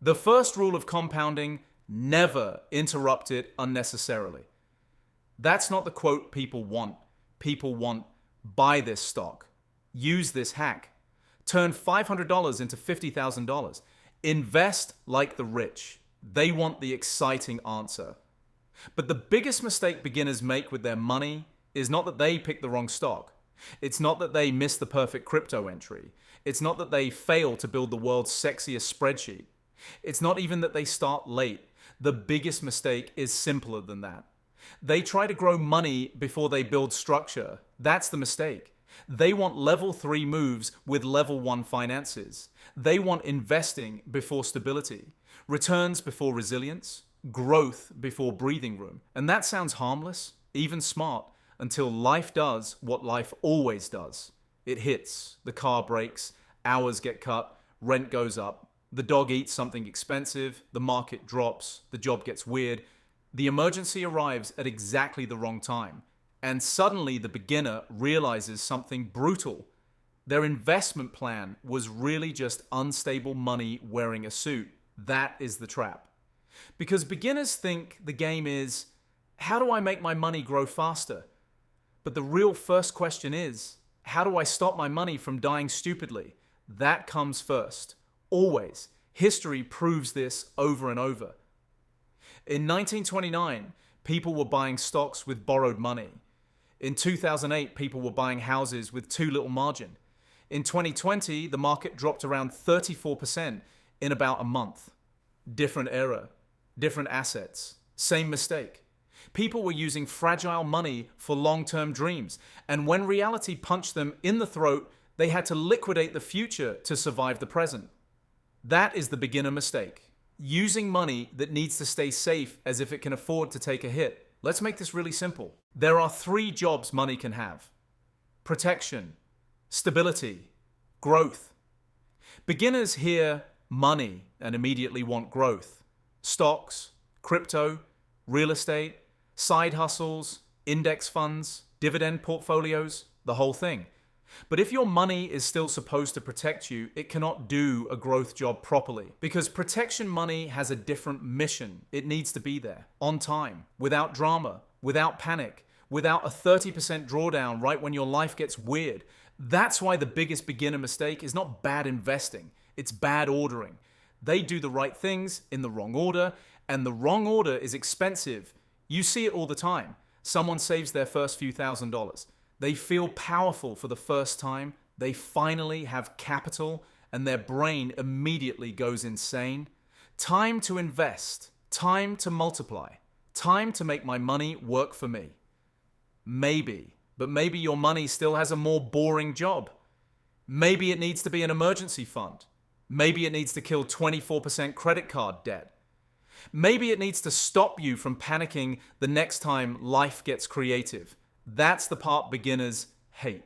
The first rule of compounding: never interrupt it unnecessarily. That's not the quote people want. People want, buy this stock, use this hack, turn $500 into $50,000, invest like the rich. They want the exciting answer. But the biggest mistake beginners make with their money is not that they pick the wrong stock. It's not that they miss the perfect crypto entry. It's not that they fail to build the world's sexiest spreadsheet. It's not even that they start late. The biggest mistake is simpler than that. They try to grow money before they build structure. That's the mistake. They want level 3 moves with level 1 finances. They want investing before stability, returns before resilience, growth before breathing room. And that sounds harmless, even smart, until life does what life always does. It hits, the car breaks, hours get cut, rent goes up, the dog eats something expensive, the market drops, the job gets weird. The emergency arrives at exactly the wrong time. And suddenly the beginner realizes something brutal. Their investment plan was really just unstable money wearing a suit. That is the trap. Because beginners think the game is, how do I make my money grow faster? But the real first question is, how do I stop my money from dying stupidly? That comes first. Always. History proves this over and over. In 1929, people were buying stocks with borrowed money. In 2008, people were buying houses with too little margin. In 2020, the market dropped around 34% in about a month. Different era, different assets, same mistake. People were using fragile money for long-term dreams, and when reality punched them in the throat, they had to liquidate the future to survive the present. That is the beginner mistake. Using money that needs to stay safe as if it can afford to take a hit. Let's make this really simple. There are 3 jobs money can have: protection, stability, growth. Beginners hear money and immediately want growth. Stocks, crypto, real estate, side hustles, index funds, dividend portfolios, the whole thing. But if your money is still supposed to protect you, it cannot do a growth job properly. Because protection money has a different mission. It needs to be there, on time, without drama, without panic, without a 30% drawdown right when your life gets weird. That's why the biggest beginner mistake is not bad investing, it's bad ordering. They do the right things in the wrong order, and the wrong order is expensive. You see it all the time. Someone saves their first few $1,000s. They feel powerful for the first time. They finally have capital, and their brain immediately goes insane. Time to invest. Time to multiply. Time to make my money work for me. Maybe, but maybe your money still has a more boring job. Maybe it needs to be an emergency fund. Maybe it needs to kill 24% credit card debt. Maybe it needs to stop you from panicking the next time life gets creative. That's the part beginners hate.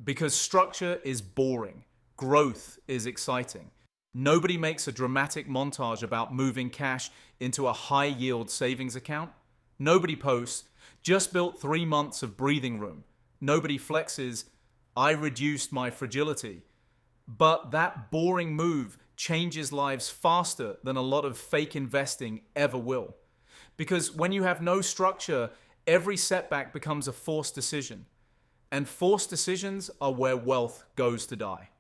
Because structure is boring. Growth is exciting. Nobody makes a dramatic montage about moving cash into a high-yield savings account. Nobody posts, just built 3 months of breathing room. Nobody flexes, I reduced my fragility. But that boring move changes lives faster than a lot of fake investing ever will. Because when you have no structure, every setback becomes a forced decision. And forced decisions are where wealth goes to die.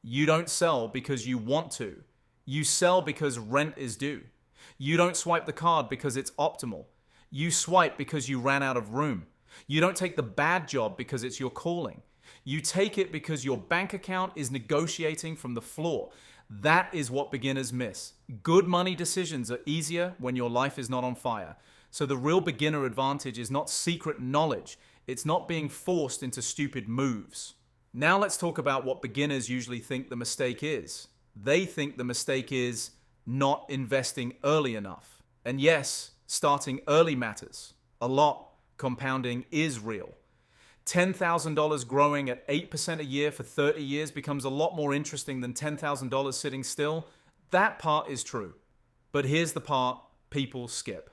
You don't sell because you want to. You sell because rent is due. You don't swipe the card because it's optimal. You swipe because you ran out of room. You don't take the bad job because it's your calling. You take it because your bank account is negotiating from the floor. That is what beginners miss. Good money decisions are easier when your life is not on fire. So the real beginner advantage is not secret knowledge. It's not being forced into stupid moves. Now let's talk about what beginners usually think the mistake is. They think the mistake is not investing early enough. And yes, starting early matters. A lot. Compounding is real. $10,000 growing at 8% a year for 30 years becomes a lot more interesting than $10,000 sitting still. That part is true. But here's the part people skip.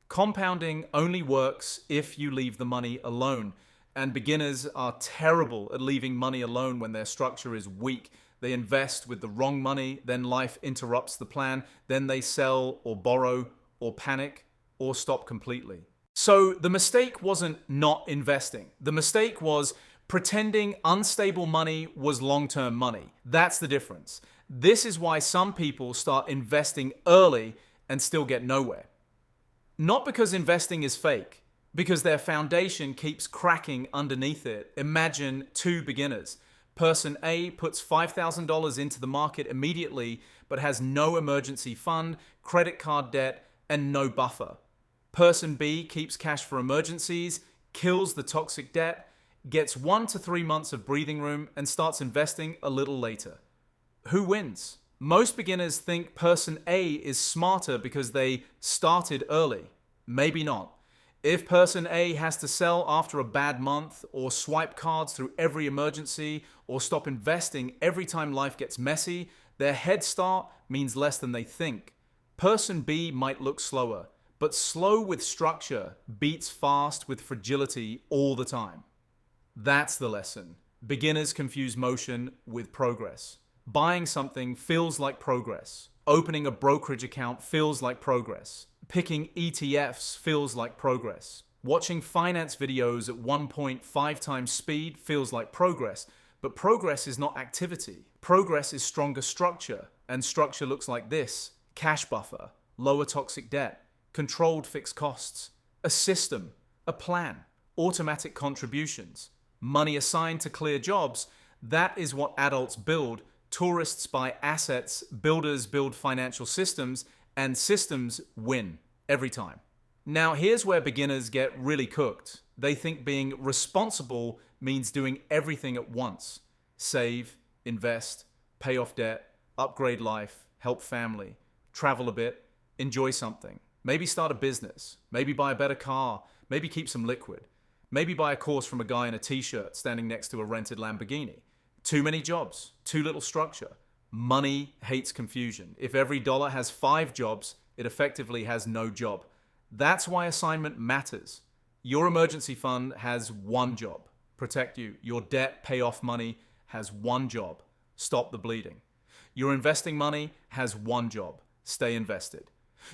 Compounding only works if you leave the money alone. And beginners are terrible at leaving money alone when their structure is weak. They invest with the wrong money, then life interrupts the plan, then they sell or borrow or panic or stop completely. So the mistake wasn't not investing. The mistake was pretending unstable money was long-term money. That's the difference. This is why some people start investing early and still get nowhere. Not because investing is fake, because their foundation keeps cracking underneath it. Imagine two beginners. Person A puts $5,000 into the market immediately, but has no emergency fund, credit card debt, and no buffer. Person B keeps cash for emergencies, kills the toxic debt, gets 1 to 3 months of breathing room, and starts investing a little later. Who wins? Most beginners think person A is smarter because they started early. Maybe not. If person A has to sell after a bad month, or swipe cards through every emergency, or stop investing every time life gets messy, their head start means less than they think. Person B might look slower, but slow with structure beats fast with fragility all the time. That's the lesson. Beginners confuse motion with progress. Buying something feels like progress. Opening a brokerage account feels like progress. Picking ETFs feels like progress. Watching finance videos at 1.5 times speed feels like progress. But progress is not activity. Progress is stronger structure. And structure looks like this: cash buffer, lower toxic debt, controlled fixed costs, a system, a plan, automatic contributions, money assigned to clear jobs. That is what adults build. Tourists buy assets, builders build financial systems, and systems win every time. Now, here's where beginners get really cooked. They think being responsible means doing everything at once. Save, invest, pay off debt, upgrade life, help family, travel a bit, enjoy something. Maybe start a business, maybe buy a better car, maybe keep some liquid, maybe buy a course from a guy in a t-shirt standing next to a rented Lamborghini. Too many jobs, too little structure. Money hates confusion. If every dollar has 5 jobs, it effectively has no job. That's why assignment matters. Your emergency fund has 1 job: protect you. Your debt payoff money has 1 job: stop the bleeding. Your investing money has 1 job: stay invested.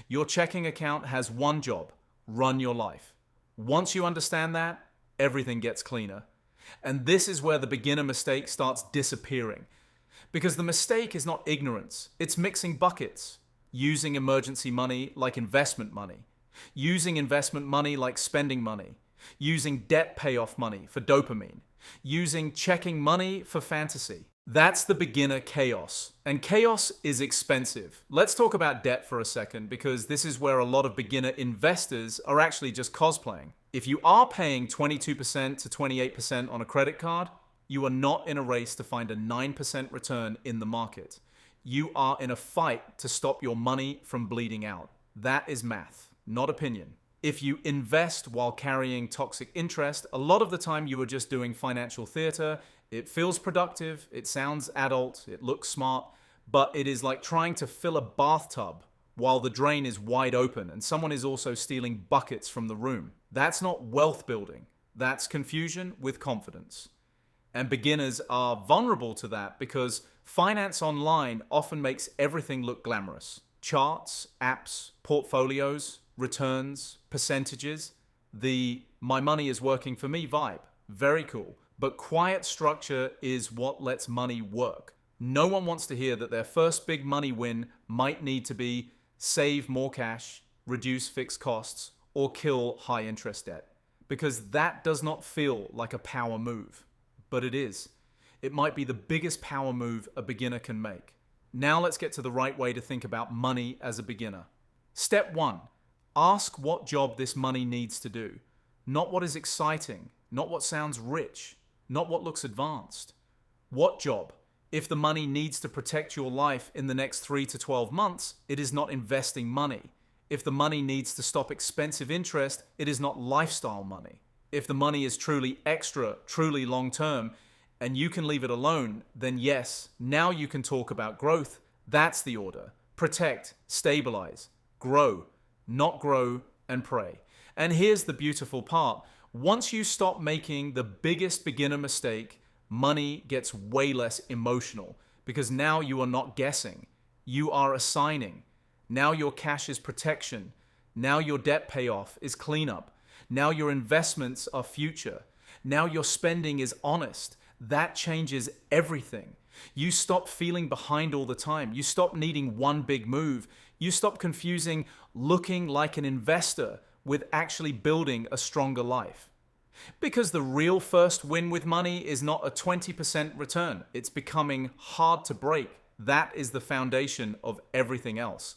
Your checking account has 1 job: run your life. Once you understand that, everything gets cleaner. And this is where the beginner mistake starts disappearing. Because the mistake is not ignorance, it's mixing buckets. Using emergency money like investment money. Using investment money like spending money. Using debt payoff money for dopamine. Using checking money for fantasy. That's the beginner chaos. And chaos is expensive. Let's talk about debt for a second, because this is where a lot of beginner investors are actually just cosplaying. If you are paying 22% to 28% on a credit card, you are not in a race to find a 9% return in the market. You are in a fight to stop your money from bleeding out. That is math, not opinion. If you invest while carrying toxic interest, a lot of the time you are just doing financial theater. It feels productive, it sounds adult, it looks smart, but it is like trying to fill a bathtub while the drain is wide open and someone is also stealing buckets from the room. That's not wealth building. That's confusion with confidence. And beginners are vulnerable to that because finance online often makes everything look glamorous. Charts, apps, portfolios, returns, percentages, the "my money is working for me" vibe. Very cool. But quiet structure is what lets money work. No one wants to hear that their first big money win might need to be save more cash, reduce fixed costs, or kill high interest debt. Because that does not feel like a power move. But it is. It might be the biggest power move a beginner can make. Now let's get to the right way to think about money as a beginner. Step 1. Ask what job this money needs to do. Not what is exciting, not what sounds rich, not what looks advanced. What job? If the money needs to protect your life in the next 3 to 12 months, it is not investing money. If the money needs to stop expensive interest, it is not lifestyle money. If the money is truly extra, truly long-term, and you can leave it alone, then yes, now you can talk about growth. That's the order. Protect, stabilize, grow, not grow and pray. And here's the beautiful part. Once you stop making the biggest beginner mistake, money gets way less emotional because now you are not guessing. You are assigning. Now your cash is protection. Now your debt payoff is cleanup. Now your investments are future. Now your spending is honest. That changes everything. You stop feeling behind all the time. You stop needing one big move. You stop confusing looking like an investor with actually building a stronger life. Because the real first win with money is not a 20% return. It's becoming hard to break. That is the foundation of everything else.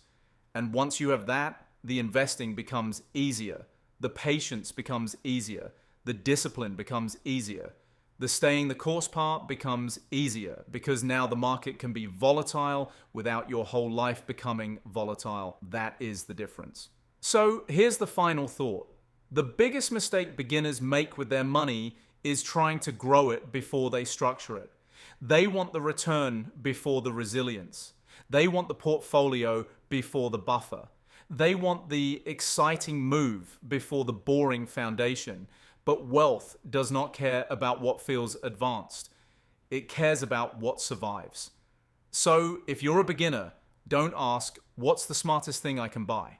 And once you have that, the investing becomes easier. The patience becomes easier. The discipline becomes easier. The staying the course part becomes easier because now the market can be volatile without your whole life becoming volatile. That is the difference. So here's the final thought. The biggest mistake beginners make with their money is trying to grow it before they structure it. They want the return before the resilience. They want the portfolio before the buffer. They want the exciting move before the boring foundation. But wealth does not care about what feels advanced. It cares about what survives. So if you're a beginner, don't ask, what's the smartest thing I can buy?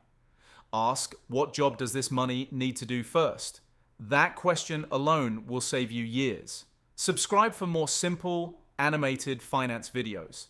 Ask, what job does this money need to do first? That question alone will save you years. Subscribe for more simple, animated finance videos.